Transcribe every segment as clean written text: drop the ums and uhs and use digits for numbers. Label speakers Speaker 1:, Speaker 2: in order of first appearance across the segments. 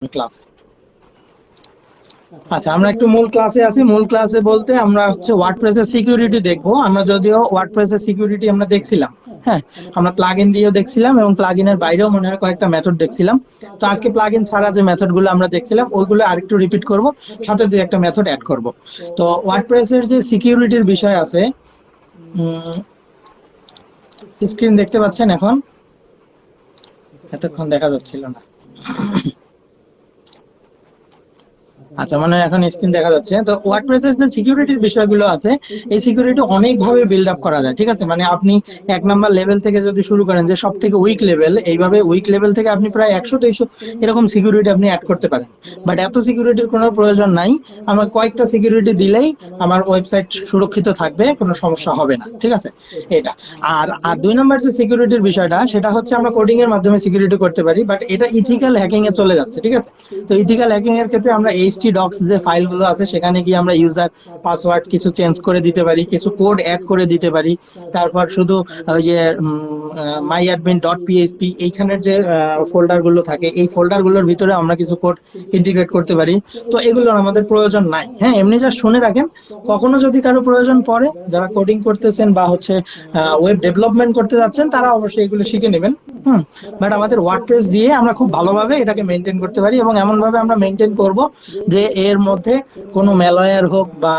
Speaker 1: ক্লাসে। আচ্ছা, আমরা একটু মূল ক্লাসে আছি। মূল ক্লাসে বলতে আমরা হচ্ছে ওয়ার্ডপ্রেসের সিকিউরিটি দেখবো। আমরা যদিও ওয়ার্ডপ্রেসের সিকিউরিটি আমরা দেখছিলাম, হ্যাঁ, আমরা প্লাগইন দিয়েও দেখছিলাম এবং প্লাগইনের বাইরেও মনে হয় কয়েকটা মেথড দেখছিলাম। তো আজকে প্লাগইন ছাড়া যে মেথডগুলো আমরা দেখছিলাম ওইগুলো আরেকটু রিপিট করব, সাথে দুই একটা মেথড অ্যাড করব। তো ওয়ার্ডপ্রেসের যে সিকিউরিটির বিষয় আছে, স্ক্রিন দেখতে পাচ্ছেন? এখন এতক্ষণ দেখা যাচ্ছিল না। আচ্ছা, মানে এখন স্ক্রিন দেখা যাচ্ছে। তো ওয়ার্ডপ্রেসের যে সিকিউরিটির বিষয়গুলো আছে, এই সিকিউরিটি অনেকভাবে বিল্ড আপ করা যায়, ঠিক আছে। মানে আপনি 1 নাম্বার লেভেল থেকে যদি শুরু করেন, যে সব থেকে উইক লেভেল, এইভাবে উইক লেভেল থেকে আপনি প্রায় 100-200 এরকম সিকিউরিটি আপনি অ্যাড করতে পারেন। বাট এত সিকিউরিটির কোনো প্রয়োজন নাই। আমার কয়েকটা সিকিউরিটি দিলেই আমার ওয়েবসাইট সুরক্ষিত থাকবে, কোনো সমস্যা হবে না, ঠিক আছে। এটা আর আর 2 নাম্বার যে সিকিউরিটির বিষয়টা, সেটা হচ্ছে আমরা কোডিং এর মাধ্যমে সিকিউরিটি করতে পারি, বাট এটা ইথিক্যাল হ্যাকিং এ চলে যাচ্ছে, ঠিক আছে। তো ইথিক্যাল হ্যাকিং এর ক্ষেত্রে আমরা htdocs যে ফাইলগুলো আছে সেখানে গিয়ে আমরা ইউজার পাসওয়ার্ড কিছু চেঞ্জ করে দিতে পারি, কিছু কোড অ্যাড করে দিতে পারি। তারপর শুধু ওই যে myadmin.php এইখানের যে ফোল্ডার গুলো থাকে, এই ফোল্ডার গুলোর ভিতরে আমরা কিছু কোড ইন্টিগ্রেট করতে পারি। তো এগুলোর আমাদের প্রয়োজন নাই। হ্যাঁ, এমনি যা শুনে রাখেন, কখনো যদি কারো প্রয়োজন পড়ে, যারা কোডিং করতেছেন বা হচ্ছে ওয়েব ডেভেলপমেন্ট করতে যাচ্ছেন, তারা অবশ্যই এগুলো শিখে নেবেন। বাট আমাদের ওয়ার্ডপ্রেস দিয়ে আমরা খুব ভালোভাবে এটাকে মেনটেন করতে পারি, এবং এমন ভাবে আমরা মেনটেন করব যে এর মধ্যে কোনো ম্যালওয়্যার হোক বা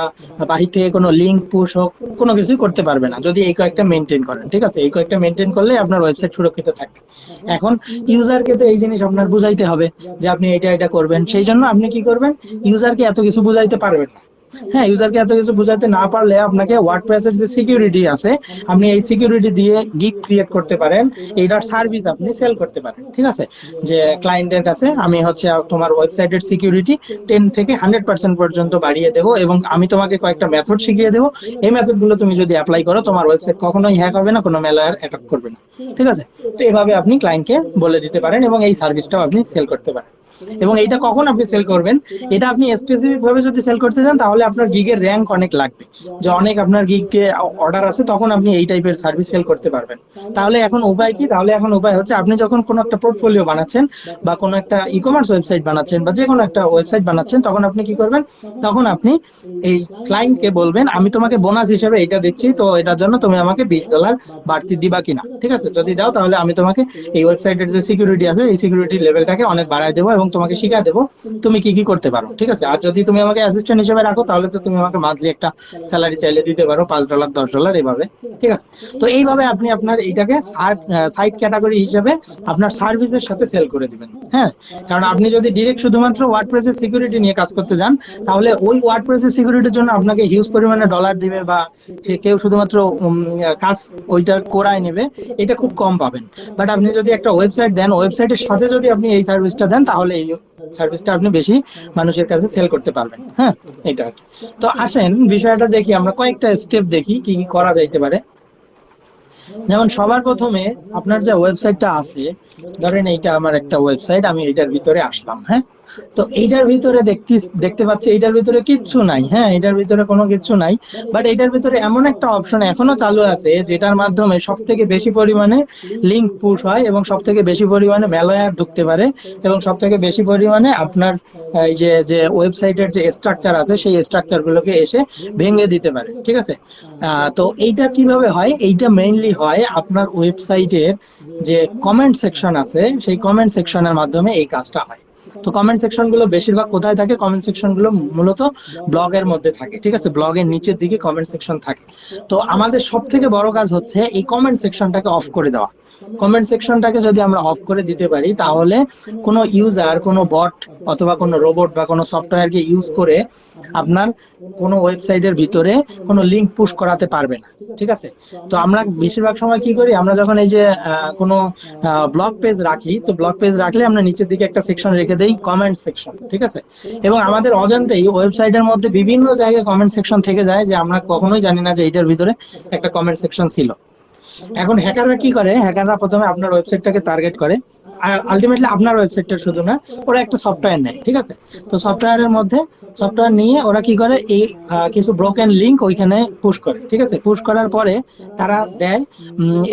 Speaker 1: বাহির থেকে কোনো লিঙ্ক পুশ হোক, কোনো কিছুই করতে পারবে না যদি এই কয়েকটা মেনটেন করেন, ঠিক আছে। এই কয়েকটা মেনটেন করলে আপনার ওয়েবসাইট সুরক্ষিত থাকবে। এখন ইউজারকে তো এই জিনিস আপনার বুঝাইতে হবে যে আপনি এটা এটা করবেন। সেই জন্য আপনি কি করবেন, ইউজারকে এত কিছু বুঝাইতে পারবেন না। হ্যাঁ, ইউজারকে এত কিছু বুঝাতে না পারলে আপনাকে ওয়ার্ডপ্রেসের যে সিকিউরিটি আছে, আপনি এই সিকিউরিটি দিয়ে গিগ ক্রিয়েট করতে পারেন, এইটার সার্ভিস আপনি সেল করতে পারেন, ঠিক আছে। যে ক্লায়েন্টের কাছে আমি হচ্ছে তোমার ওয়েবসাইটের সিকিউরিটি 10 থেকে 100% পর্যন্ত বাড়িয়ে দেবো, এবং আমি তোমাকে কয়েকটা মেথড শিখিয়ে দেবো। এই মেথডগুলো তুমি যদি অ্যাপ্লাই করো, তোমার ওয়েবসাইট কখনোই হ্যাক হবে না, কোনো ম্যালওয়্যার অ্যাটাক করবে না, ঠিক আছে। তো এভাবে আপনি ক্লায়েন্টকে বলে দিতে পারেন, এবং এই সার্ভিসটাও আপনি সেল করতে পারেন। এবং এইটা কখন আপনি সেল করবেন, এটা আপনি স্পেসিফিক ভাবে যদি সেল করতে চান, তাহলে আপনার গিগের র্যাঙ্ক অনেক লাগবে। যে অনেক আপনার গিগকে অর্ডার আছে, তখন আপনি এই টাইপের সার্ভিস সেল করতে পারবেন। তাহলে এখন উপায় কি? তাহলে এখন উপায় হচ্ছে, আপনি যখন কোনো একটা পোর্টফোলিও বানাচ্ছেন বা কোনো একটা ই কমার্স ওয়েবসাইট বানাচ্ছেন বা যে কোনো একটা ওয়েবসাইট বানাচ্ছেন, তখন আপনি কি করবেন, তখন আপনি এই ক্লায়েন্টকে বলবেন, আমি তোমাকে বোনাস হিসেবে এটা দিচ্ছি, তো এটার জন্য তুমি আমাকে $20 বাড়তি দিবা কিনা, ঠিক আছে। যদি দাও, তাহলে আমি তোমাকে এই ওয়েবসাইটের যে সিকিউরিটি আছে, এই সিকিউরিটি লেভেলটাকে অনেক বাড়ায় দেবো এবং তোমাকে শিখাই দেবো তুমি কি কি করতে পারো, ঠিক আছে। আর যদি তুমি আমাকে অ্যাসিস্ট্যান্ট হিসেবে রাখো, তাহলে তো তুমি আমাকে মান্থলি একটা স্যালারি চাইলে দিতে পারো, $5 $10 এভাবে, ঠিক আছে। তো এইভাবে আপনি আপনার এইটাকে সাইড ক্যাটাগরি হিসেবে আপনার সার্ভিসের সাথে সেল করে দিবেন। হ্যাঁ, কারণ আপনি যদি ডিরেক্ট শুধুমাত্র ওয়ার্ডপ্রেসের সিকিউরিটি নিয়ে কাজ করতে যান, তাহলে ওই ওয়ার্ডপ্রেসের সিকিউরিটির জন্য আপনাকে হিউজ পরিমাণে ডলার দিবে, বা কেউ শুধুমাত্র কাজ ওইটা করায় নেবে, এটা খুব কম পাবেন। বাট আপনি যদি একটা ওয়েবসাইট দেন, ওয়েবসাইটের সাথে যদি আপনি এই সার্ভিসটা দেন, তাহলে এই সার্ভিসটা আপনি বেশি মানুষের কাছে সেল করতে পারবেন। হ্যাঁ, এটা আর কি। তো আসেন বিষয়টা দেখি, আমরা কয়েকটা স্টেপ দেখি কি কি করা যাইতে পারে। যেমন সবার প্রথমে আপনার যে ওয়েবসাইটটা আছে, ধরেন এইটা আমার একটা ওয়েবসাইট, আমি এইটার ভিতরে আসলাম। হ্যাঁ, তো এইটার ভিতরে দেখতে পাচ্ছি এইটার ভিতরে কিচ্ছু নাই। হ্যাঁ, এটার ভিতরে কোনো কিছু নাই। বাট এইটার ভিতরে এমন একটা অপশন এখনো চালু আছে, যেটার মাধ্যমে সব থেকে বেশি পরিমাণে লিঙ্ক পুশ হয় এবং সব থেকে বেশি পরিমাণে ম্যালওয়্যার ঢুকতে পারে, এবং সব থেকে বেশি পরিমাণে আপনার এই যে যে ওয়েবসাইটের যে স্ট্রাকচার আছে, সেই স্ট্রাকচার গুলোকে এসে ভেঙে দিতে পারে, ঠিক আছে। তো এইটা কিভাবে হয়? এইটা মেইনলি হয় আপনার ওয়েবসাইটের যে কমেন্ট সেকশন আছে, সেই কমেন্ট সেকশনের মাধ্যমে এই কাজটা হয়। তো কমেন্ট সেকশন গুলো বেশিরভাগ কোথায় থাকে? কমেন্ট সেকশন গুলো মূলত ব্লগের মধ্যে থাকে, ঠিক আছে। ব্লগের নিচের দিকে কমেন্ট সেকশন থাকে। তো আমাদের সব থেকে বড় কাজ হচ্ছে এই কমেন্ট সেকশনটাকে অফ করে দেওয়া। কমেন্ট সেকশনটাকে যদি আমরা অফ করে দিতে পারি, তাহলে কোনো ইউজার, কোনো বট অথবা কোনো রোবট বা কোনো সফটওয়্যারকে ইউজ করে আপনার কোনো ওয়েবসাইটের ভিতরে কোনো লিঙ্ক পুশ করাতে পারবে না, ঠিক আছে। তো আমরা বেশিরভাগ সময় কি করি, আমরা যখন এই যে কোনো ব্লগ পেজ রাখি, তো ব্লগ পেজ রাখলে আমরা নিচের দিকে একটা সেকশন রেখে দেই, কমেন্ট সেকশন, ঠিক আছে। এবং আমাদের অজান্তেই ওয়েবসাইটের মধ্যে বিভিন্ন জায়গায় কমেন্ট সেকশন থেকে যায়, যে আমরা কখনোই জানি না যে এইটার ভিতরে একটা কমেন্ট সেকশন ছিল। এখন হ্যাকাররা কি করে, হ্যাকাররা প্রথমে আপনার ওয়েবসাইটটাকে টার্গেট করে, আলটিমেটলি আপনার ওয়েবসাইটটা শুধু না, ওরা একটা সফটওয়্যার নেয়, ঠিক আছে? তো সফটওয়্যারের মধ্যে সফটওয়্যার নিয়ে ওরা কি করে, এই কিছু ব্রোকেন লিঙ্ক ওইখানে পুশ করে, ঠিক আছে? পুশ করার পরে তারা দেয়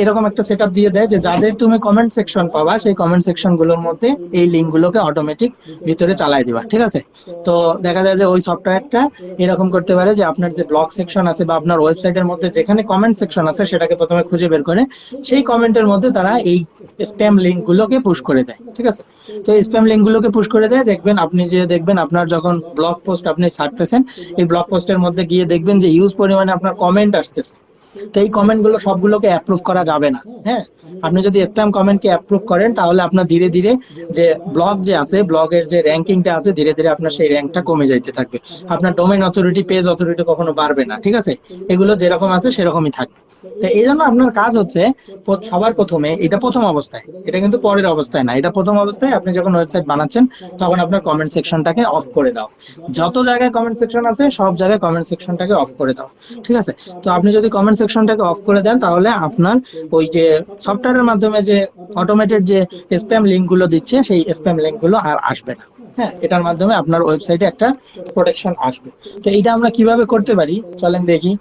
Speaker 1: এরকম একটা সেট আপ দিয়ে দেয় যে যাদের তুমি কমেন্ট সেকশন পাবা সেই কমেন্ট সেকশন গুলোর মধ্যে এই লিঙ্ক গুলোকে অটোমেটিক ভিতরে চালাই দিবা, ঠিক আছে? তো দেখা যায় যে ওই সফটওয়্যারটা এরকম করতে পারে যে আপনার যে ব্লগ সেকশন আছে বা আপনার ওয়েবসাইটের মধ্যে যেখানে কমেন্ট সেকশন আছে সেটাকে প্রথমে খুঁজে বের করে সেই কমেন্টের মধ্যে তারা এই স্প্যাম লিঙ্ক গুলোকে পুশ করে দেয়, ঠিক আছে? তো এই স্প্যাম লিঙ্ক গুলোকে পুশ করে দেয়, দেখবেন আপনি যে দেখবেন আপনার যখন ব্লগ পোস্ট আপনি ছাড়তেছেন, এই ব্লগ পোস্টের মধ্যে গিয়ে দেখবেন যে ইউজ পরিমাণে আপনার কমেন্ট আসতেছে। তো এই কমেন্ট গুলো সবগুলোকে অ্যাপ্রুভ করা যাবে না, হ্যাঁ? আপনি যদি স্প্যাম কমেন্টকে অ্যাপ্রুভ করেন তাহলে আপনার ধীরে ধীরে যে ব্লগ যে আছে, ব্লগের যে র্যাঙ্কিংটা আছে, ধীরে ধীরে আপনার সেই র্যাঙ্কটা কমে যাইতে থাকবে। আপনার ডোমেইন অথরিটি, পেজ অথরিটি কখনো বাড়বে না, ঠিক আছে? এগুলো যেরকম আছে সেরকমই থাকবে। তো এই জন্য আপনার কাজ হচ্ছে সবার প্রথমে, এটা প্রথম অবস্থায়, এটা কিন্তু পরের অবস্থায় না, এটা প্রথম অবস্থায় আপনি যখন ওয়েবসাইট বানাচ্ছেন তখন আপনার কমেন্ট সেকশনটাকে অফ করে দাও। যত জায়গায় কমেন্ট সেকশন আছে সব জায়গায় কমেন্ট সেকশনটাকে অফ করে দাও, ঠিক আছে? তো আপনি যদি কমেন্ট সেকশনটাকে অফ করে দেন তাহলে আপনার ওই যে সফটওয়্যারের মাধ্যমে যে অটোমেটেড যে স্প্যাম লিঙ্ক গুলো দিচ্ছে সেই স্প্যাম লিঙ্ক গুলো আর আসবে না। হ্যাঁ, এটার মাধ্যমে আপনার ওয়েবসাইটে একটা প্রোটেকশন আসবে। তো এইটা আমরা কিভাবে করতে পারি চলেন দেখি।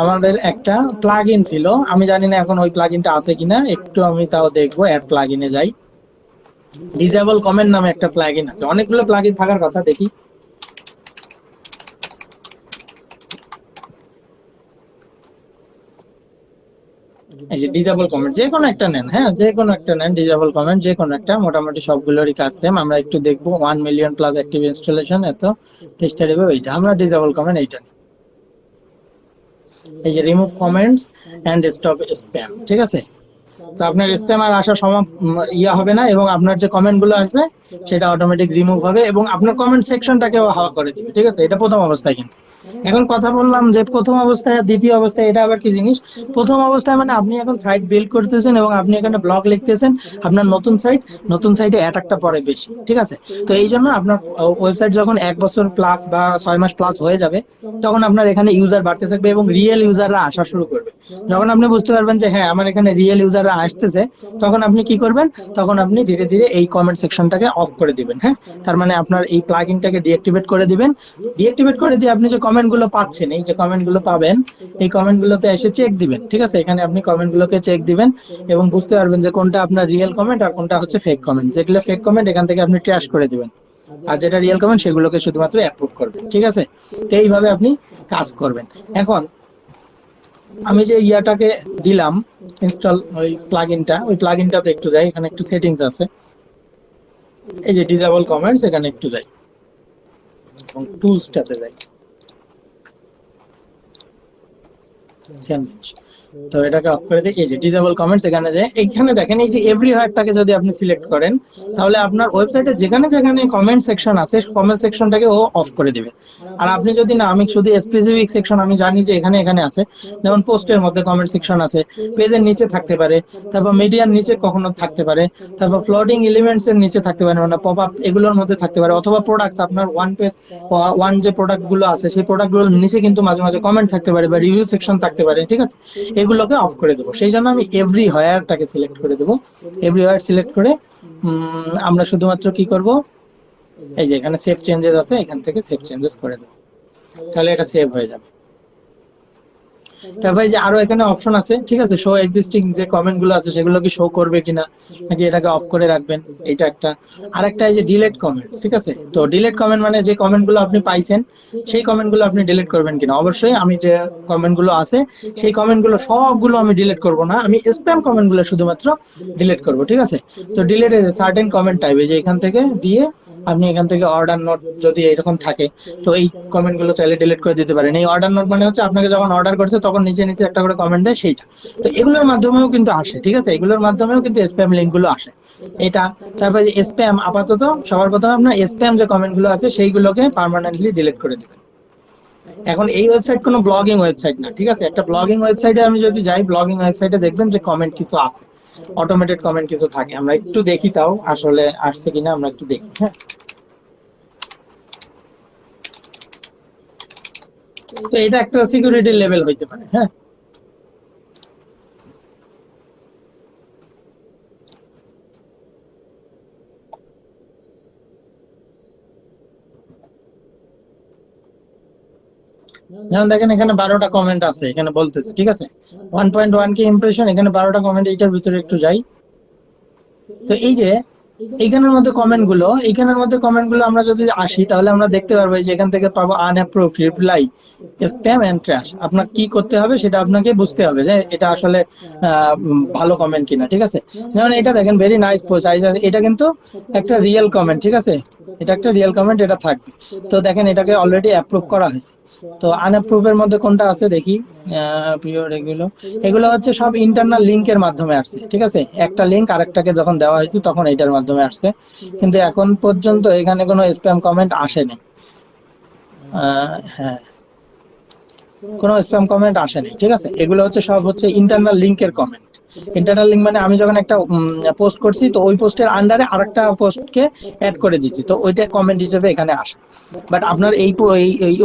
Speaker 1: আমাদের একটা প্লাগইন ছিল, আমি জানি না এখন ওই প্লাগইনটা আছে কিনা, একটু আমি তাও দেখবো। অ্যাড প্লাগইনে যাই, ডিসেবল কমেন্ট নামে একটা প্লাগইন আছে, অনেকগুলো প্লাগইন থাকার কথা, দেখি। এই যে ডিসেবল কমেন্ট, যে কোনো একটা নেন, হ্যাঁ যে কোনো একটা নেন, ডিসেবল কমেন্ট যে কোনো একটা, মোটামুটি সবগুলোরই কাজ সেম। আমরা একটু দেখবো 1 মিলিয়ন প্লাস অ্যাক্টিভ ইনস্টলেশন, এত টেস্টার রিভিউ, এইটা আমরা ডিসেবল কমেন্ট এইটা নিই। এই যে remove comments and stop spam, ঠিক আছে? তো আপনার স্প্যাম আর আসার ইয়া হবে না, এবং আপনার যে কমেন্ট গুলো আসবে সেটা অটোমেটিক রিমুভ হবে এবং আপনার কমেন্ট সেকশনটাকেও হাওয়া করে দিবে, ঠিক আছে? এটা প্রথম অবস্থায়। কিন্তু এখন কথা বললাম যে প্রথম অবস্থায় আর দ্বিতীয় অবস্থায়, এটা আবার কি জিনিস? প্রথম অবস্থায় মানে আপনি এখন সাইট বিল্ড করতেছেন এবং আপনি এখানে ব্লগ লিখতেছেন, আপনার নতুন সাইট, নতুন সাইটে অ্যাটাকটা পড়ে বেশি, ঠিক আছে? তো এই জন্য আপনার ওয়েবসাইট যখন 1 বছর প্লাস বা 6 মাস প্লাস হয়ে যাবে তখন আপনার এখানে ইউজার বাড়তে থাকবে এবং রিয়েল ইউজাররা আসা শুরু করবে। যখন আপনি বুঝতে পারবেন যে হ্যাঁ আমার এখানে রিয়েল ইউজাররা আসতেছে, তখন আপনি কি করবেন? তখন আপনি ধীরে ধীরে এই কমেন্ট সেকশনটাকে অফ করে দিবেন, হ্যাঁ? তার মানে আপনার এই প্লাগইনটাকে ডিঅ্যাক্টিভেট করে দিবেন। ডিঅ্যাক্টিভেট করে দিয়ে আপনি যে কমেন্টগুলো পাচ্ছেন, এই যে কমেন্টগুলো পাবেন, এই কমেন্টগুলোতে এসে চেক দিবেন, ঠিক আছে? এখানে আপনি কমেন্টগুলোকে চেক দিবেন এবং বুঝতে পারবেন যে কোনটা আপনার রিয়েল কমেন্ট আর কোনটা হচ্ছে ফেক কমেন্ট। যেগুলো ফেক কমেন্ট এখান থেকে আপনি ট্র্যাশ করে দিবেন, আর যেটা রিয়েল কমেন্ট সেগুলোকে শুধুমাত্র অ্যাপ্রুভ করবেন, ঠিক আছে? তো এইভাবে আপনি কাজ করবেন। এখন আমি যে ইয়াটাকে দিলাম ইনস্টল, ওই প্লাগইনটা, ওই প্লাগইনটাতে একটু যাই, এখানে একটু সেটিংস আছে, এই যে ডিসেবল কমেন্টস, এখানে একটু যাই এবং টুলসটাতে যাই, সেম জিনিস। তো এটাকে অফ করে দিই, এই যে ডিসেবল কমেন্টস, এখানে যে এইখানে দেখেন এই যে এভরিওয়্যারটাকে যদি আপনি সিলেক্ট করেন তাহলে আপনার ওয়েবসাইটে যেখানে যেখানে কমেন্ট সেকশন আছে কমেন্ট সেকশনটাকে ও অফ করে দিবে। আর আপনি যদি না, আমি শুধু স্পেসিফিক সেকশন আমি জানি যে এখানে এখানে আছে, যেমন পোস্টের মধ্যে কমেন্ট সেকশন আছে, পেজের নিচে থাকতে পারে, তারপর মিডিয়ার নিচে কখনো থাকতে পারে, তারপর ফ্লোটিং এলিমেন্টস এর নিচে থাকতে পারে, মানে পপ আপ এগুলোর মধ্যে থাকতে পারে, অথবা প্রোডাক্টস, আপনার ওয়ান পেজ ওয়ান যে প্রোডাক্ট গুলো আছে সেই প্রোডাক্ট গুলোর নিচে কিন্তু মাঝে মাঝে কমেন্ট থাকতে পারে বা রিভিউ সেকশন থাকতে পারে, ঠিক আছে? এগুলোকে অফ করে দেবো। সেই জন্য আমি এভরিওয়্যারটাকে সিলেক্ট করে দেবো। এভরিওয়্যার সিলেক্ট করে আমরা শুধুমাত্র কি করব, এই যে এখানে সেভ চেঞ্জেস আছে, এখান থেকে সেভ চেঞ্জেস করে দেবো, তাহলে এটা সেভ হয়ে যাবে। তারপরে যে আরো এখানে অপশন আছে, ঠিক আছে? শো এক্সিস্টিং যে কমেন্ট গুলো আছে সেগুলো কি শো করবে কিনা, নাকি এটাকে অফ করে রাখবেন, এইটা একটা। আর একটা এই যে ডিলিট কমেন্ট, ঠিক আছে? তো ডিলিট কমেন্ট মানে যে কমেন্ট গুলো আপনি পাইছেন সেই কমেন্ট গুলো আপনি ডিলিট করবেন কিনা। অবশ্যই আমি যে কমেন্ট গুলো আছে সেই কমেন্ট গুলো সবগুলো আমি ডিলিট করব না, আমি স্প্যাম কমেন্ট গুলো শুধুমাত্র ডিলিট করব, ঠিক আছে? তো ডিলিট সার্টেন কমেন্ট টাইপ, এই যে এখান থেকে দিয়ে আপনি এখান থেকে অর্ডার নোট যদি এরকম থাকে তো এই কমেন্ট গুলো চাইলে ডিলিট করে দিতে পারেন। এই অর্ডার নোট মানে হচ্ছে আপনাকে যখন অর্ডার করছে তখন নিচে নিচে একটা করে কমেন্ট দেয়, সেইটা। তো এগুলোর মাধ্যমেও কিন্তু আসে, ঠিক আছে? এগুলোর মাধ্যমেও কিন্তু স্প্যাম লিঙ্ক গুলো আসে, এটা। তারপরে স্প্যাম, আপাতত সবার প্রথমে আপনার স্প্যাম যে কমেন্ট গুলো আছে সেইগুলোকে পার্মানেন্টলি ডিলিট করে দিবেন। এখন এই ওয়েবসাইট কোনো ব্লগিং ওয়েবসাইট না, ঠিক আছে? একটা ব্লগিং ওয়েবসাইটে আমি যদি যাই, ব্লগিং ওয়েবসাইটে দেখবেন যে কমেন্ট কিছু আছে, অটোমেটেড কমেন্ট কিছু থাকে। আমরা একটু দেখি তাও আসলে আসছে কিনা, আমরা একটু দেখি, হ্যাঁ? তো এটা একটা সিকিউরিটি লেভেল হইতে পারে, হ্যাঁ? যেমন দেখেন এখানে 12টা কমেন্ট আছে, এখানে বলতেছে, ঠিক আছে, 1.1 কে ইমপ্রেশন, এখানে 12টা কমেন্ট, এইটার ভিতরে একটু যাই। তো এই যে এইখানের মধ্যে কমেন্ট গুলো আমরা যদি আসি, তাহলে আমরা দেখতে পারবো যে এখান থেকে পাবো আনঅ্যাপ্রুভড রিপ্লাই, স্প্যাম এন্ড ট্র্যাশ। আপনার কি করতে হবে সেটা আপনাকে বুঝতে হবে যে এটা আসলে ভালো কমেন্ট কিনা, ঠিক আছে। যেমন এটা দেখেন, ভেরি নাইস পোস্ট, এটা কিন্তু একটা রিয়েল কমেন্ট, ঠিক আছে, এটা একটা রিয়েল কমেন্ট, এটা থাকবে। তো দেখেন এটাকে অলরেডি অ্যাপ্রুভ করা হয়েছে। তো আনঅ্যাপ্রুভের মধ্যে কোনটা আছে দেখি, পিওর এগুলো, এগুলো হচ্ছে সব ইন্টারনাল লিংকের মাধ্যমে আসছে, ঠিক আছে, একটা লিংক আরেকটাকে যখন দেওয়া হয়েছে তখন এটার মাধ্যমে আসছে, কিন্তু এখন পর্যন্ত এখানে কোনো স্প্যাম কমেন্ট আসেনি। হ্যাঁ, কোনো স্প্যাম কমেন্ট আসেনি, ঠিক আছে। এগুলো হচ্ছে সব হচ্ছে ইন্টারনাল লিংকের কমেন্ট। ইন্টারনাল লিঙ্ক মানে আমি যখন একটা পোস্ট করছি, তো ওই পোস্টের আন্ডারে আরেকটা পোস্টকে অ্যাড করে দিচ্ছি, তো ওইটা কমেন্ট হিসেবে এখানে আসে। বাট আপনার এই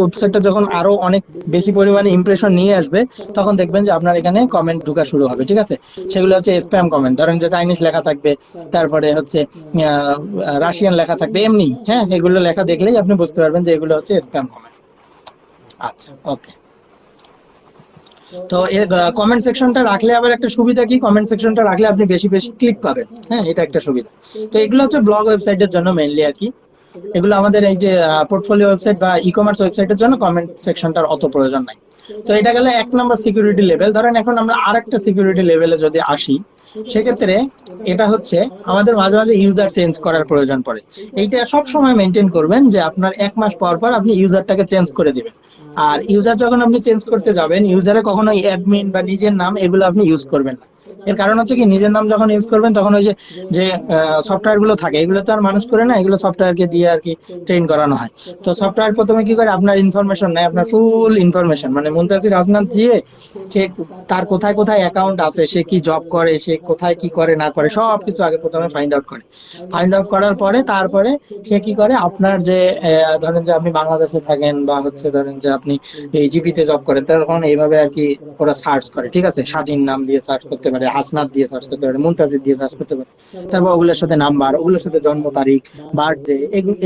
Speaker 1: ওয়েবসাইটটা যখন আরো অনেক বেশি পরিমাণে ইমপ্রেশন নিয়ে আসবে, তখন দেখবেন যে আপনার এখানে কমেন্ট ঢোকা শুরু হবে, ঠিক আছে। সেগুলো হচ্ছে স্প্যাম কমেন্ট, ধরেন যে চাইনিজ লেখা থাকবে, তারপরে হচ্ছে রাশিয়ান লেখা থাকবে, এমনি, হ্যাঁ, এগুলো লেখা দেখলেই আপনি বুঝতে পারবেন যে এগুলো হচ্ছে স্প্যাম কমেন্ট। আচ্ছা, ওকে। তো কমেন্ট সেকশনটা রাখলে আবার একটা সুবিধা কি, কমেন্ট সেকশনটা রাখলে আপনি বেশি বেশি ক্লিক পাবেন, হ্যাঁ, এটা একটা সুবিধা। তো এগুলো হচ্ছে ব্লগ ওয়েবসাইটের জন্য মেইনলি আর কি। এগুলো আমাদের এই যে পোর্টফোলিও ওয়েবসাইট বা ই কমার্স ওয়েবসাইটের জন্য কমেন্ট সেকশনটার অত প্রয়োজন নাই। তো এটা গেলে 1 নম্বর সিকিউরিটি লেভেল। ধরেন এখন আমরা আরেকটা সিকিউরিটি লেভেলে যদি আসি, সেক্ষেত্রে এটা হচ্ছে আমাদের মাঝে মাঝে ইউজার চেঞ্জ করার প্রয়োজন পড়ে। এইটা সব সময় মেনটেন করবেন যে আপনার 1 মাস পর পর আপনি ইউজারটাকে চেঞ্জ করে দিবেন। আর ইউজার যখন আপনি চেঞ্জ করতে যাবেন, ইউজারে কখনো অ্যাডমিন বা নিজের নাম এগুলো আপনি ইউজ করবেন না। এর কারণ হচ্ছে কি, নিজের নাম যখন ইউজ করবেন তখন ওই যে যে সফটওয়্যার গুলো থাকে, এগুলো তো আর মানুষ করে না, এগুলো সফটওয়্যারকে দিয়ে আর কি ট্রেন করানো হয়। তো সফটওয়্যার প্রথমে কি করে, আপনার ইনফরমেশন নেয়, আপনার ফুল ইনফরমেশন, মানে মুনতাসির আদনান দিয়ে সে তার কোথায় কোথায় অ্যাকাউন্ট আছে, সে কি জব করে, সে কোথায় কি করে না করে, সব কিছু আগে প্রথমে ফাইন্ড আউট করে। ফাইন্ড আউট করার পরে তারপরে সে কি করে, আপনার যে ধরেন যে আপনি বাংলাদেশে থাকেন, বা হচ্ছে ধরেন যে আপনি এই জিপিতে জব করেন, তখন এইভাবে আর কি ওরা সার্চ করে, ঠিক আছে। স্বাধীন নাম দিয়ে সার্চ করতে পারে, হাসনাত দিয়ে সার্চ করতে পারে, মুনতাসির দিয়ে সার্চ করতে পারে। তারপর ওগুলোর সাথে নাম্বার, ওগুলোর সাথে জন্ম তারিখ, বার্থডে,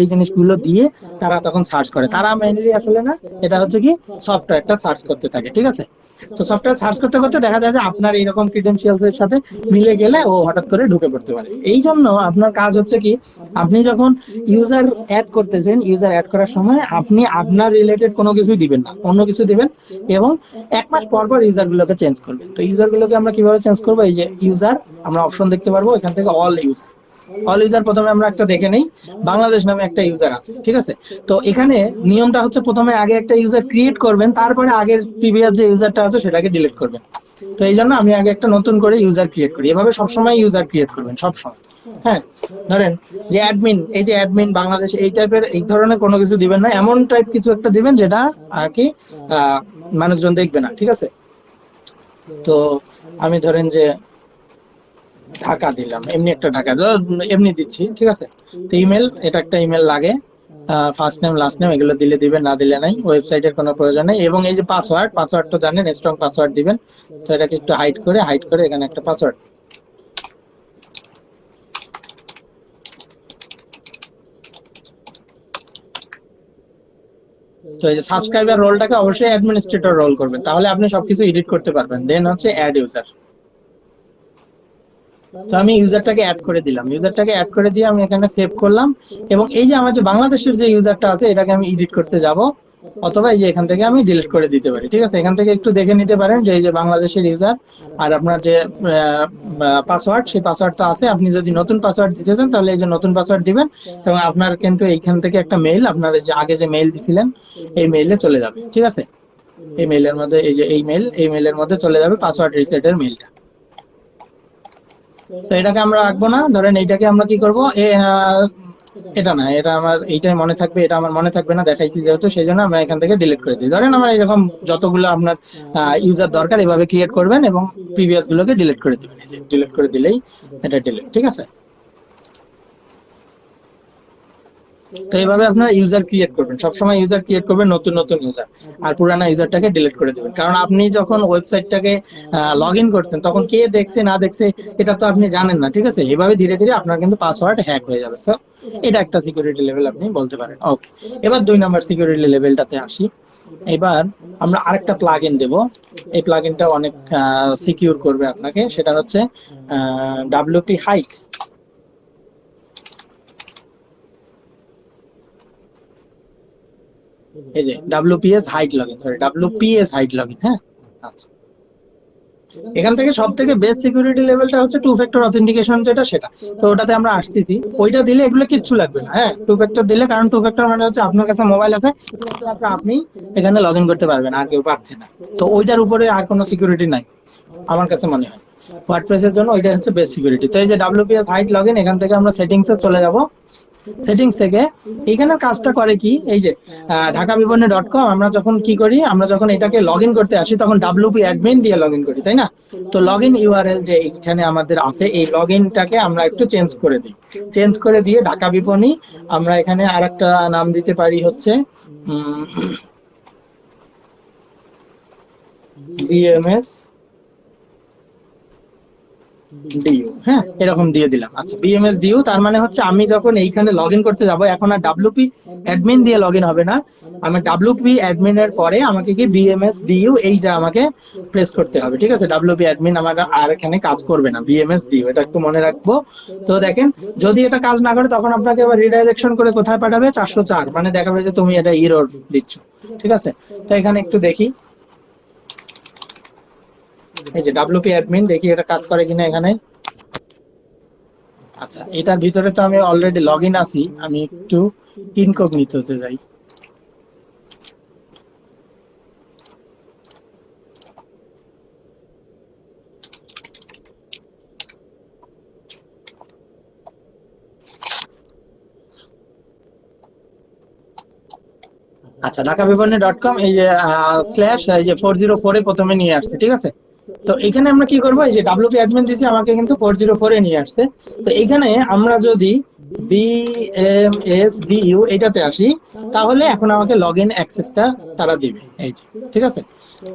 Speaker 1: এই জিনিসগুলো দিয়ে তারা তখন সার্চ করে। তারা মেইনলি আসলে না, এটা হচ্ছে কি সফটওয়্যারটা সার্চ করতে থাকে, ঠিক আছে। তো সফটওয়্যার সার্চ করতে করতে দেখা যায় যে আপনার এইরকম ক্রিডেনশিয়ালস এর সাথে মিলে গেলে ও হঠাৎ করে ঢুকে পড়তে পারে। এই জন্য আপনার কাজ হচ্ছে কি, আপনি যখন ইউজার অ্যাড করতেছেন, ইউজার অ্যাড করার সময় আপনি আপনার রিলেটেড কোনো কিছু দিবেন না, অন্য কিছু দিবেন, এবং 1 মাস পর পর ইউজার গুলোকে চেঞ্জ করবেন। তো ইউজার গুলোকে আমরা কিভাবে চেঞ্জ করবো, এই যে ইউজার, আমরা অপশন দেখতে পারবো এখান থেকে, অল ইউজার প্রথমে আমরা একটা দেখে নেই, বাংলাদেশ নামে একটা ইউজার আছে, ঠিক আছে। তো এখানে নিয়মটা হচ্ছে প্রথমে আগে একটা ইউজার ক্রিয়েট করবেন, তারপরে আগের প্রিভিয়াস যে ইউজারটা আছে সেটাকে ডিলিট করবেন। তো এই জন্য আমি আগে একটা নতুন করে ইউজার ক্রিয়েট করি, এভাবে সবসময় ইউজার ক্রিয়েট করবেন সবসময়। হ্যাঁ, ধরেন যে অ্যাডমিন, এই যে অ্যাডমিন বাংলাদেশ, এই টাইপের এই ধরনের কোনো কিছু দিবেন না, এমন টাইপ কিছু একটা দিবেন যেটা আর কি মানুষজন দেখবে না, ঠিক আছে। তো আমি ধরেন যে ঢাকা দিলাম, এমনি একটা ঢাকা এমনি দিচ্ছি, ঠিক আছে। তো ইমেল, এটা একটা ইমেল লাগে, ফার্স্ট নেম লাস্ট নেম এগুলো দিলে দিবেন, না দিলে নাই, ওয়েবসাইটের কোনো প্রয়োজন নেই। এবং এই যে পাসওয়ার্ড তো জানেন, স্ট্রং পাসওয়ার্ড দিবেন। তো এটাকে একটু হাইড করে এখানে একটা পাসওয়ার্ড। তো এই যে সাবস্ক্রাইবার রোলটাকে অবশ্যই অ্যাডমিনিস্ট্রেটর রোল করবেন, তাহলে আপনি সবকিছু এডিট করতে পারবেন। দেন হচ্ছে অ্যাড ইউজার। তো আমি ইউজারটাকে অ্যাড করে দিলাম, ইউজারটাকে অ্যাড করে দিয়ে আমি এখানে সেভ করলাম। এবং এই যে আমার যে বাংলাদেশের যে ইউজারটা আছে, এটাকে আমি এডিট করতে যাব, অথবা এই যে এখান থেকে আমি ডিলিট করে দিতে পারি, ঠিক আছে। এখান থেকে একটু দেখে নিতে পারেন যে এই যে বাংলাদেশের ইউজার আর আপনার যে পাসওয়ার্ড, সেই পাসওয়ার্ডটা আছে। আপনি যদি নতুন পাসওয়ার্ড দিতে চান, তাহলে এই যে নতুন পাসওয়ার্ড দিবেন, এবং আপনার কিন্তু এইখান থেকে একটা মেইল, আপনার যে আগে যে মেইল দিছিলেন এই মেইলে চলে যাবে, ঠিক আছে। এই মেইলের মধ্যে, এই যে এই মেইলের মধ্যে চলে যাবে পাসওয়ার্ড রিসেটের মেইলটা। তো এটাকে আমরা রাখবো না, ধরেন এইটাকে আমরা কি করবো, এটা না, এটা আমার এইটাই মনে থাকবে, এটা আমার মনে থাকবে না, দেখাইছি যেহেতু, সেই জন্য আমরা এখান থেকে ডিলিট করে দিই। ধরেন আমার এরকম যতগুলো আপনার ইউজার দরকার এভাবে ক্রিয়েট করবেন, এবং প্রিভিয়াস গুলোকে ডিলিট করে দিবেন। এই যে ডিলিট করে দিলেই এটা ডিলিট, ঠিক আছে। তো এইভাবে আপনারা ইউজার ক্রিয়েট করবেন, সবসময় ইউজার ক্রিয়েট করবেন নতুন নতুন ইউজার, আর পুরানা ইউজারটাকে ডিলিট করে দেবেন। কারণ আপনি যখন ওয়েবসাইটটাকে লগ ইন করছেন তখন কে দেখছে না দেখছে এটা তো আপনি জানেন না, ঠিক আছে? এভাবে ধীরে ধীরে আপনার কিন্তু পাসওয়ার্ড হ্যাক হয়ে যাবে। তো এটা একটা সিকিউরিটি লেভেল আপনি বলতে পারেন। ওকে, এবার 2 নম্বর সিকিউরিটি লেভেলটাতে আসি। এবার আমরা আরেকটা প্লাগ ইন দেবো, এই প্লাগ ইনটা অনেক সিকিউর করবে আপনাকে, সেটা হচ্ছে ডাব্লিউপি হাইট। এই যে WPS height login, sorry WPS height login. হ্যাঁ, আচ্ছা, এখান থেকে সব থেকে বেস্ট সিকিউরিটি লেভেলটা হচ্ছে 2 ফ্যাক্টর অথেন্টিকেশন, যেটা সেটা। তো ওটাতে আমরা আসতেছি, ওইটা দিলে এগুলো কিচ্ছু লাগবে না। হ্যাঁ, 2 ফ্যাক্টর দিলে, কারণ 2 ফ্যাক্টর মানে হচ্ছে আপনার কাছে মোবাইল আছে, শুধুমাত্র আপনি এখানে লগ ইন করতে পারবেন, আর কেউ পারছে না। তো ওইটার উপরে আর কোনো সিকিউরিটি নাই আমার কাছে মনে হয়। ওয়ার্ডপ্রেসের জন্য ওইটা হচ্ছে বেস্ট সিকিউরিটি। তো এই যে ডাব্লিউপিএস হাইট লগইন, এখান থেকে আমরা সেটিংসে চলে যাব। সেটিংস থেকে এইখানে কাজটা করে কি, এই যে ঢাকাবিপণী.com আমরা যখন কি করি, আমরা যখন এটাকে লগ ইন করতে আসি তখন ডাব্লিউপি অ্যাডমিন দিয়ে লগ ইন করি, তাই না? তো লগ ইন ইউআরএল যে এখানে আমাদের আছে, এই লগ ইনটাকে আমরা একটু চেঞ্জ করে দিই। চেঞ্জ করে দিয়ে ঢাকা বিপণী আমরা এখানে আরেকটা নাম দিতে পারি হচ্ছে বিএমএস ডিইউ। হ্যাঁ, এরকম দিয়ে দিলাম। আচ্ছা, বিএমএস ডিইউ তার মানে হচ্ছে আমি যখন এইখানে লগ ইন করতে যাব, এখন আর ডাব্লিউপি অ্যাডমিন দিয়ে লগ ইন হবে না, আমার ডাব্লিউপি অ্যাডমিন এর পরে আমাকে কি বিএমএস ডিইউ এইটা আমাকে প্রেস করতে হবে, ঠিক আছে? ডাব্লিউপি অ্যাডমিন আমার আর এখানে কাজ করবে না, বিএমএস ডিইউ, এটা একটু মনে রাখবো। তো দেখেন, যদি এটা কাজ না করে তখন আপনাকে আবার রিডাইরেকশন করে কোথায় পাঠাবে, 404, মানে দেখাবে যে তুমি এটা এরর দিচ্ছ, ঠিক আছে? তো এখানে একটু দেখি, এই যে ডাব্লিউপি অ্যাডমিন, দেখি এটা কাজ করে কিনা এখানে। আচ্ছা, এটার ভিতরে তো আমি অলরেডি লগ ইন আছি, আমি একটু ইনকগনিটোতে যাই। আচ্ছা, ঢাকাবিপণী.com, এই যে স্ল্যাশ, এই যে 404 এ প্রথমে নিয়ে আসছে, ঠিক আছে? তো এখানে আমরা কি করবো, এই যে ডাব্লিউপি অ্যাডমিন দিয়েছি আমাকে কিন্তু 404 এ নিয়ে আসছে। তো এখানে আমরা যদি বিএমএসডিইউ এটাতে আসি, তাহলে এখন আমাকে লগ ইন অ্যাক্সেসটা তারা দিবে, এই যে, ঠিক আছে?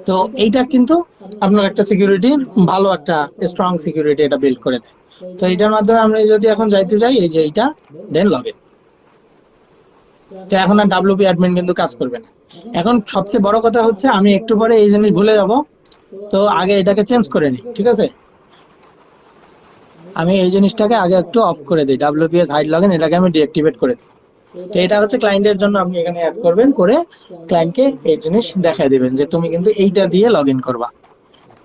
Speaker 1: তো এইটা কিন্তু আপনার একটা সিকিউরিটি, ভালো একটা স্ট্রং সিকিউরিটি এটা বিল্ড করে দেয়। তো এটার মাধ্যমে আমরা যদি এখন যাইতে যাই, এই যে এইটা, দেন লগ ইন। তো এখন আর ডাব্লিউপি অ্যাডমিন কিন্তু কাজ করবে না। এখন সবচেয়ে বড় কথা হচ্ছে, আমি একটু পরে এই জিনিস ভুলে যাব, তো আগে এটাকে চেঞ্জ করে নিই, ঠিক আছে? আমি এই জিনিসটাকে আগে একটু অফ করে দিই, ডাব্লিউপিএস হাইড লগইন, এটাকে আমি ডিঅ্যাক্টিভেট করে দিই। তো এটা হচ্ছে ক্লায়েন্টের জন্য, আপনি এখানে অ্যাড করবেন, করে ক্লায়েন্টকে এই জিনিস দেখাই দিবেন যে তুমি কিন্তু এইটা দিয়ে লগ ইন করবা।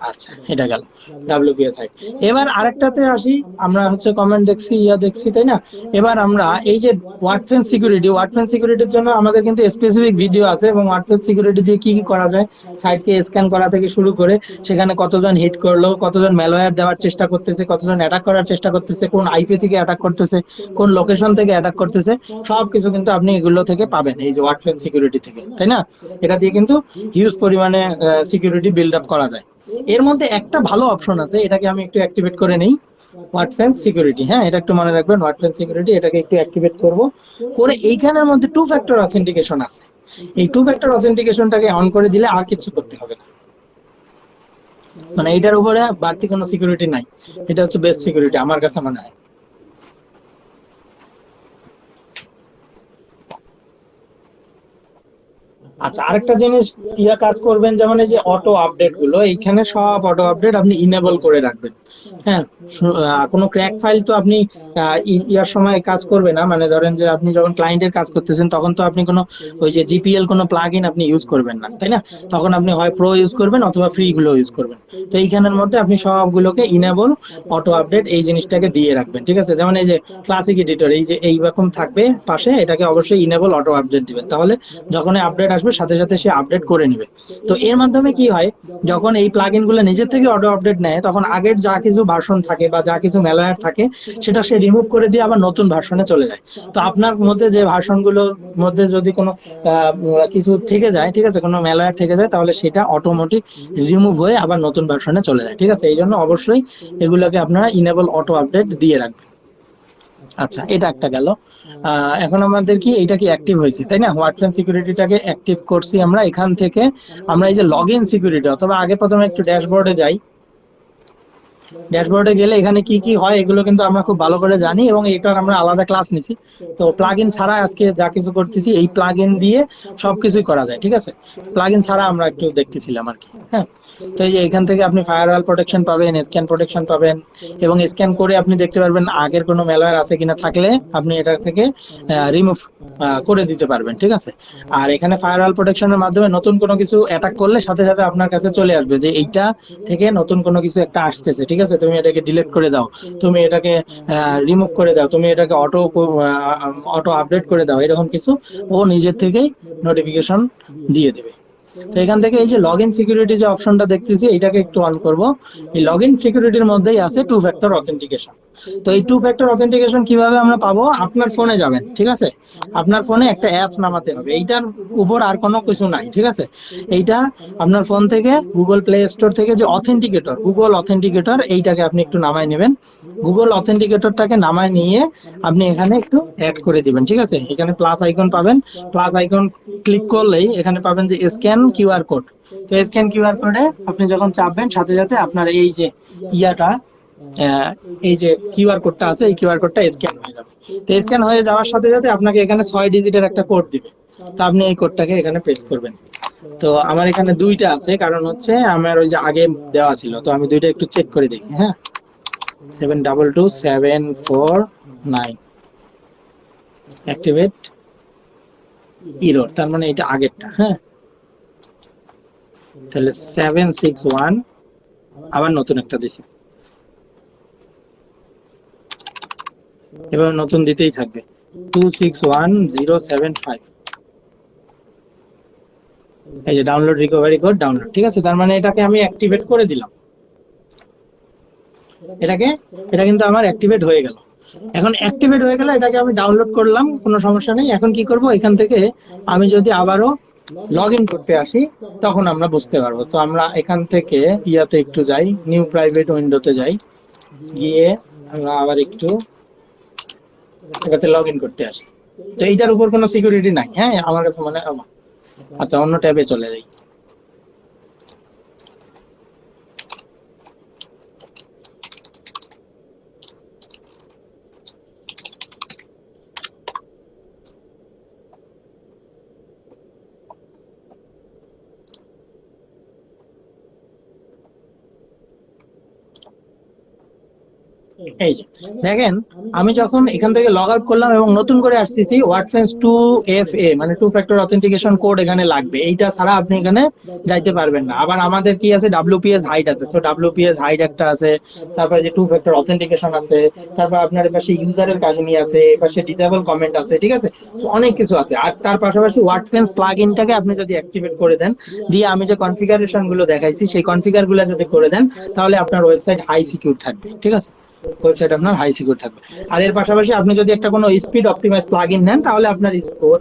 Speaker 1: আচ্ছা, এটা গেল ডাব্লিউপিএস হাইট। এবার আরেকটাতে আসি, আমরা হচ্ছে কমেন্ট দেখছি, দেখছি, তাই না? এবার আমরা এই যে ওয়ার্ডপ্রেস সিকিউরিটি, ওয়ার্ডপ্রেস সিকিউরিটির জন্য আমাদের কিন্তু স্পেসিফিক ভিডিও আছে, এবং ওয়ার্ডপ্রেস সিকিউরিটি দিয়ে কি কি করা যায়, সাইটকে স্ক্যান করা থেকে শুরু করে সেখানে কতজন হিট করলো, কতজন ম্যালওয়্যার দেওয়ার চেষ্টা করতেছে, কতজন অ্যাটাক করার চেষ্টা করতেছে, কোন আইপি থেকে অ্যাটাক করতেছে, কোন লোকেশন থেকে অ্যাটাক করতেছে, সব কিছু কিন্তু আপনি এগুলো থেকে পাবেন এই যে ওয়ার্ডপ্রেস সিকিউরিটি থেকে, তাই না? এটা দিয়ে কিন্তু হিউজ পরিমাণে সিকিউরিটি বিল্ড আপ করা যায়। এর মধ্যে একটা ভালো অপশন আছে, এটাকে আমি একটু অ্যাক্টিভেট করে নেই, ওয়ার্ডপ্রেস সিকিউরিটি। হ্যাঁ, এটা একটু মনে রাখবেন, ওয়ার্ডপ্রেস সিকিউরিটি, এটাকে একটু অ্যাক্টিভেট করব। করে এইখানের মধ্যে 2 ফ্যাক্টর অথেন্টিকেশন আছে, এই 2 ফ্যাক্টর অথেন্টিকেশনটাকে অন করে দিলে আর কিছু করতে হবে না, মানে এটার উপরে বাড়তি কোনো সিকিউরিটি নাই। এটা হচ্ছে বেস্ট সিকিউরিটি আমার কাছে মনে হয়। আচ্ছা, আরেকটা জিনিস কাজ করবেন, যেমন এই যে অটো আপডেট গুলো, এইখানে সব অটো আপডেট আপনি ইনেবল করে রাখবেন। হ্যাঁ, কোনো ক্র্যাক ফাইল তো আপনি ইয়ার সময় কাজ করবে না, মানে ধরেন যে আপনি যখন ক্লায়েন্টের কাজ করতেছেন তখন তো আপনি কোনো ওই যে জিপিএল কোনো প্লাগ ইন আপনি ইউজ করবেন না, তাই না? তখন আপনি হয় প্রো ইউজ করবেন অথবা ফ্রি গুলো ইউজ করবেন। তো এইখানের মধ্যে আপনি সবগুলোকে ইনেবল অটো আপডেট এই জিনিসটাকে দিয়ে রাখবেন, ঠিক আছে? যেমন এই যে ক্লাসিক এডিটর, এই যে এইরকম থাকবে পাশে, এটাকে অবশ্যই ইনেবল অটো আপডেট দিবেন, তাহলে যখন আপডেট আসবে সাথে সাথে সে আপডেট করে নেবে। তো এর মাধ্যমে কি হয়, যখন এই প্লাগইন গুলো নিজের থেকে অটো আপডেট নেয়, তখন আগের যা কিছু ভার্সন থাকে বা যা কিছু ম্যালওয়্যার থাকে সেটা সে রিমুভ করে দিয়ে আবার নতুন ভার্সনে চলে যায়। তো আপনার মধ্যে যে ভার্সন গুলোর মধ্যে যদি কোনো কিছু থেকে যায়, ঠিক আছে, কোনো ম্যালওয়্যার থেকে যায়, তাহলে সেটা অটোমেটিক রিমুভ হয়ে আবার নতুন ভার্সনে চলে যায়, ঠিক আছে? এই জন্য অবশ্যই এগুলোকে আপনারা ইনেবল অটো আপডেট দিয়ে রাখবেন। আচ্ছা, এটা একটা গেল। এখন আমাদের কি এটা কি অ্যাক্টিভ হয়েছে, তাই না? হোয়াটসঅ্যাপ সিকিউরিটিটাকে অ্যাক্টিভ করছি আমরা। এখান থেকে আমরা এই যে লগ ইন সিকিউরিটি, অথবা আগে প্রথমে একটু ড্যাশবোর্ডে যাই। ড্যাশবোর্ডে গেলে এখানে কি কি হয় এগুলো কিন্তু আমরা খুব ভালো করে জানি, এবং এটার আমরা আলাদা ক্লাস নিছি। তো প্লাগ ইন ছাড়া আজকে যা কিছু করতেছি এই প্লাগ ইন দিয়ে সবকিছুই করা যায়, ঠিক আছে? প্লাগ ইন ছাড়া আমরা একটু দেখতেছিলাম আর কি। হ্যাঁ, তো এই যে এখান থেকে আপনি ফায়ারওয়াল প্রোটেকশন পাবেন, স্ক্যান প্রোটেকশন পাবেন, এবং স্ক্যান করে আপনি দেখতে পারবেন আগের কোনো ম্যালওয়্যার আছে কিনা, থাকলে আপনি এটা থেকে রিমুভ করে দিতে পারবেন, ঠিক আছে? আর এখানে ফায়ারওয়াল প্রোটেকশনের মাধ্যমে নতুন কোনো কিছু অ্যাটাক করলে সাথে সাথে আপনার কাছে চলে আসবে যে এইটা থেকে নতুন কোনো কিছু একটা আসতেছে, ঠিক আছে? তুমি এটাকে ডিলিট করে দাও, তুমি এটাকে রিমুভ করে দাও, তুমি এটাকে অটো আপডেট করে দাও, এরকম কিছু ও নিজের থেকেই নোটিফিকেশন দিয়ে দেবে। তো এখান থেকে এই যে লগ ইন সিকিউরিটি যে অপশনটা দেখতেছি এটাকে একটু অন করব। এই লগ ইন সিকিউরিটির মধ্যেই আছে টু ফ্যাক্টর অথেন্টিকেশন। তো এই টু ফ্যাক্টর অথেন্টিকেশন কিভাবে আমরা পাবো? আপনার ফোনে যাবেন, ঠিক আছে? আপনার ফোনে একটা অ্যাপস নামাতে হবে, এইটার উপর আর কোনো কিছু নাই, ঠিক আছে? এইটা আপনার ফোন থেকে গুগল প্লে স্টোর থেকে যে অথেন্টিকেটর, গুগল অথেন্টিকেটর, এইটাকে আপনি একটু নামায় নেবেন। গুগল অথেন্টিকেটরটাকে নামায় নিয়ে আপনি এখানে একটু অ্যাড করে দিবেন, ঠিক আছে? এখানে প্লাস আইকন পাবেন, প্লাস আইকন ক্লিক করলেই এখানে পাবেন যে স্ক্যান কিউআর কোড। তো স্ক্যান কিউআর কোডে আপনি যখন চাপবেন সাথে সাথে আপনার এই যে ইয়াটা, এই যে কিউআর কোডটা আছে এই কিউআর কোডটা স্ক্যান হয়ে যাবে। তো স্ক্যান হয়ে যাওয়ার সাথে সাথে আপনাকে এখানে 6 ডিজিটের একটা কোড দিবে। তো আপনি এই কোডটাকে এখানে প্রেস করবেন। তো আমার এখানে দুইটা আছে, কারণ হচ্ছে আমার ওই যে আগে দেওয়া ছিল, তো আমি দুইটা একটু চেক করে দেখি। হ্যাঁ, 722749 অ্যাক্টিভেট ইরোর, তার মানে এটা আগেরটা। হ্যাঁ, তাহলে 761 আবার নতুন একটা দিছে, এবার নতুন দিতেই থাকবে। 261075, এই যে ডাউনলোড রিকভারি কোড ডাউনলোড, ঠিক আছে? তার মানে এটাকে আমি অ্যাক্টিভেট করে দিলাম, এটা কিন্তু আমার অ্যাক্টিভেট হয়ে গেল। এখন অ্যাক্টিভেট হয়ে গেল, এটাকে আমি ডাউনলোড করলাম, কোনো সমস্যা নেই। এখন কি করব? এখান থেকে আমি যদি আবারও লগ ইন করতে আসি তখন আমরা বুঝতে পারবো। তো আমরা এখান থেকে ইয়াতে একটু যাই, নিউ প্রাইভেট উইন্ডোতে যাই, গিয়ে আমরা আবার একটু এটাতে লগ ইন করতে আসি। তো এইটার উপর কোনো সিকিউরিটি নাই, হ্যাঁ আমার কাছে মনে হয়। আচ্ছা, অন্য ট্যাবে চলে যাই। এই যে দেখেন, আমি যখন এখান থেকে লগ আউট করলাম এবং নতুন করে আসতেছি, ওয়ার্ডফ্রেন্স 2FA মানে টু ফ্যাক্টর অথেন্টিকেশন কোড এখানে লাগবে, এইটা ছাড়া আপনি এখানে যাইতে পারবেন না। আবার আমাদের কি আছে, WPS হাইড আছে। সো WPS হাইড একটা আছে, তারপরে যে টু ফ্যাক্টর অথেন্টিকেশন আছে, তারপর আপনার পাশে ইউজারের কাহিনী আছে, পাশে ডিসেবল কমেন্ট আছে, ঠিক আছে? তো অনেক কিছু আছে। আর তার পাশাপাশি ওয়ার্ডফ্রেন্স প্লাগইনটাকে আপনি যদি অ্যাক্টিভেট করে দেন, দিয়ে আমি যে কনফিগারেশন গুলো দেখাইছি সেই কনফিগার গুলো যদি করে দেন, তাহলে আপনার ওয়েবসাইট হাই সিকিউর থাকবে, ঠিক আছে? ওয়েবসাইট আপনার হাই সিকিউর থাকবে। আর এর পাশাপাশি আপনি যদি একটা কোনো স্পিড অপটিমাইজ প্লাগইন নেন, তাহলে আপনার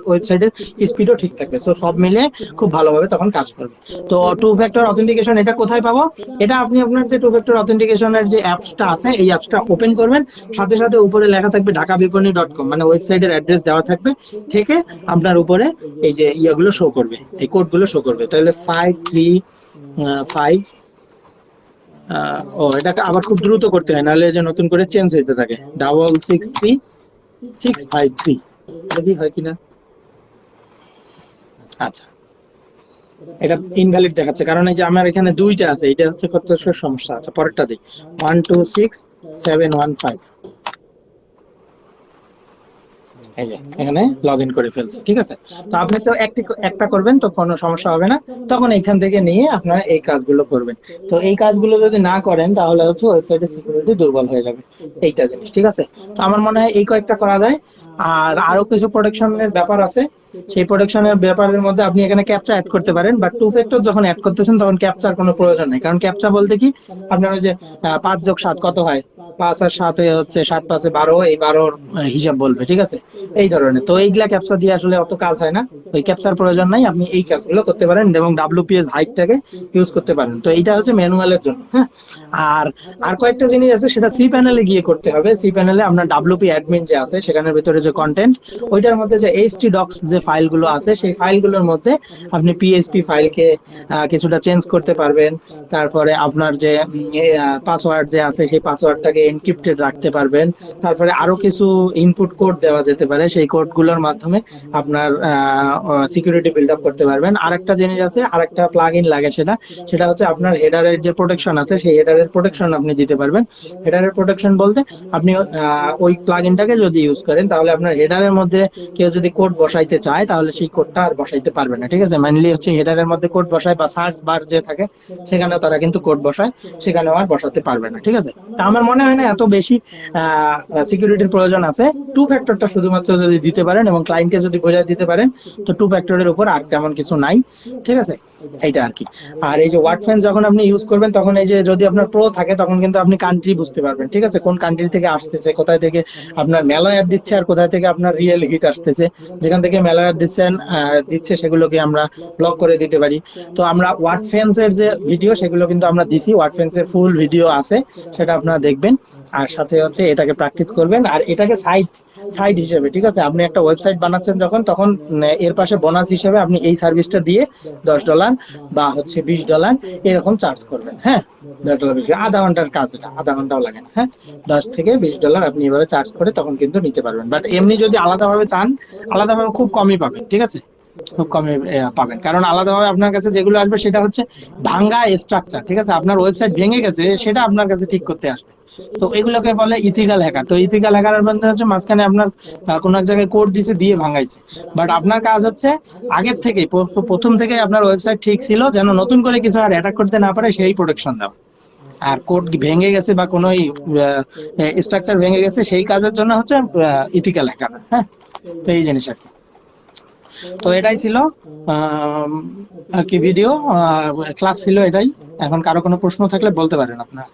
Speaker 1: ওয়েবসাইটের স্পিডও ঠিক থাকবে। সো সব মিলে খুব ভালোভাবে তখন কাজ করবে। তো টু ফ্যাক্টর অথেন্টিকেশন এটা কোথায় পাবো? এটা আপনি আপনার যে টু ফ্যাক্টর অথেন্টিকেশনের যে অ্যাপসটা আছে এই অ্যাপসটা ওপেন করবেন, সাথে সাথে উপরে লেখা থাকবে ঢাকাবিপণি.com, মানে ওয়েবসাইটের অ্যাড্রেস দেওয়া থাকবে, থেকে আপনার উপরে এই যে ইয়াগুলো শো করবে, এই কোডগুলো শো করবে। তাহলে 535, ও এটাকে আবার খুব দ্রুত করতে হয়, নাহলে যে নতুন করে চেঞ্জ হইতে থাকে। 663653, দেখি হয় কিনা। আচ্ছা, এটা ইনভ্যালিড দেখাচ্ছে, কারণ এই যে আমার এখানে দুইটা আছে, এটা হচ্ছে কত সমস্যা। আচ্ছা, পরেরটা দিই, 126715, এই যে এখানে লগ ইন করে ফেলছে, ঠিক আছে? তো আপনি তো একটা করবেন তো কোনো সমস্যা হবে না, তখন এইখান থেকে নিয়ে আপনারা এই কাজগুলো করবেন। তো এই কাজগুলো যদি না করেন তাহলে হচ্ছে ওয়েবসাইটের সিকিউরিটি দুর্বল হয়ে যাবে, এইটা জিনিস, ঠিক আছে? তো আমার মনে হয় এই কয়েকটা করা যায়। আর আরো কিছু প্রোটেকশনের ব্যাপার আছে, সেই প্রোটেকশনের ব্যাপারের মধ্যে আপনি এখানে ক্যাপচা অ্যাড করতে পারেন, বাট টু ফ্যাক্টর যখন অ্যাড করতেছেন তখন ক্যাপচার কোনো প্রয়োজন নেই। কারণ ক্যাপচা বলতে কি, আপনার ওই যে 5+7 কত হয়, 5 আর 7 হচ্ছে 7 5 12, এই 12 হিসাব বলবে, ঠিক আছে? এই ধরনের। তো এইগুলা ক্যাপচা দিয়ে আসলে অত কাজ হয় না, ওই ক্যাপচার প্রয়োজন নাই, আপনি এই কাজগুলো করতে পারেন এবং WPS হাইটটাকে ইউজ করতে পারেন। তো এইটা হচ্ছে ম্যানুয়ালের জন্য। হ্যাঁ, আর আর কয়েকটা জিনিস আছে, সেটা সি প্যানেলে গিয়ে করতে হবে। সি প্যানেলে আপনার WP অ্যাডমিন যে আছে সেখানের ভিতরে যে কন্টেন্ট, ওইটার মধ্যে যে htdocs যে ফাইলগুলো আছে সেই ফাইলগুলোর মধ্যে আপনি PHP ফাইলকে কিছুটা চেঞ্জ করতে পারবেন। তারপরে আপনার যে পাসওয়ার্ড যে আছে সেই পাসওয়ার্ডটাকে এনক্রিপ্টেড রাখতে পারবেন। তারপরে আরো কিছু ইনপুট কোড দেওয়া যেতে পারে, সেই কোডগুলোর মাধ্যমে আপনার সিকিউরিটি বিল্ড আপ করতে পারবেন। আরেকটা জিনিস আছে, আরেকটা প্লাগ ইন লাগে, সেটা হচ্ছে আপনার হেডারের যে প্রোটেকশন আছে সেই হেডারের প্রোটেকশন আপনি দিতে পারবেন। হেডারের প্রোটেকশন বলতে আপনি ওই প্লাগ ইনটাকে যদি ইউজ করেন তাহলে আপনার হেডারের মধ্যে কেউ যদি কোড বসাইতে চায় তাহলে সেই কোডটা আর বসাইতে পারবে না। ঠিক আছে, মেইনলি হচ্ছে হেডারের মধ্যে কোড বসায় বা সার্চ বার যে থাকে সেখানেও তারা কিন্তু কোড বসায়, সেখানেও আর বসাতে পারবে না। ঠিক আছে, তা আমার মনে হয় না এত বেশি সিকিউরিটির প্রয়োজন আছে। টু ফ্যাক্টরটা শুধুমাত্র যদি দিতে পারেন এবং ক্লায়েন্টকে যদি বোঝায় দিতে পারেন, তো টু ফ্যাক্টরের উপর আর তেমন কিছু নাই। ঠিক আছে, এইটা আর কি। আর এই যে ওয়ার্ডফ্যান যখন আপনি ইউজ করবেন তখন এই যে যদি আপনার প্রো থাকে তখন কিন্তু আপনি কান্ট্রি বুঝতে পারবেন। ঠিক আছে, কোন কান্ট্রি থেকে আসতেছে, কোথায় থেকে আপনার ম্যালওয়্যার দিচ্ছে আর কোথায় থেকে আপনার রিয়েল হিট আসতেছে। যেখান থেকে ম্যালওয়্যার দিচ্ছে সেগুলোকে আমরা ব্লক করে দিতে পারি। তো আমরা ওয়ার্ডফ্যান্স এর যে ভিডিও সেগুলো কিন্তু আমরা দিছি, ওয়ার্ডফ্যান্স এর ফুল ভিডিও আছে, সেটা আপনারা দেখবেন। আর সাথে হচ্ছে এটাকে প্র্যাকটিস করবেন আর এটাকে সাইড হিসেবে, ঠিক আছে, আপনি একটা ওয়েবসাইট বানাচ্ছেন যখন, তখন এর পাশে বোনাস হিসেবে আপনি এই সার্ভিসটা দিয়ে $10 বা হচ্ছে $20 এরকম চার্জ করবেন। হ্যাঁ, $10 বেশি, আধা ঘন্টার কাজ, এটা আধা ঘন্টাও লাগে না। হ্যাঁ, $10 থেকে $20 আপনি এভাবে চার্জ করে তখন কিন্তু নিতে পারবেন। বাট এমনি যদি আলাদাভাবে চান, আলাদাভাবে খুব কমই পাবেন। ঠিক আছে, খুব কমই পাবেন, কারণ আলাদাভাবে আপনার কাছে যেগুলো আসবে সেটা হচ্ছে ভাঙ্গা স্ট্রাকচার। ঠিক আছে, আপনার ওয়েবসাইট ভেঙে গেছে সেটা আপনার কাছে ঠিক করতে আসবে। তো এগুলোকে বলে ইথিক্যাল হ্যাকার। তো ইথিক্যাল হ্যাকার বলতে হচ্ছে মাঝখানে আপনার কোনো এক জায়গায় কোড দিছে দিয়ে ভাঙাইছে, বাট আপনার কাজ হচ্ছে আগের থেকেই প্রথম থেকেই আপনার ওয়েবসাইট ঠিক ছিল, যেন নতুন করে কিছু আর অ্যাটাক করতে না পারে সেই প্রোটেকশন দাও। আর কোড ভেঙে গেছে বা কোনো স্ট্রাকচার ভেঙে গেছে সেই কাজের জন্য হচ্ছে ইথিক্যাল হ্যাকার। হ্যাঁ, তো এই জিনিস আর কি। তো এটাই ছিল আর কি ভিডিও ক্লাস ছিল এটাই। এখন কারো কোনো প্রশ্ন থাকলে বলতে পারেন আপনারা।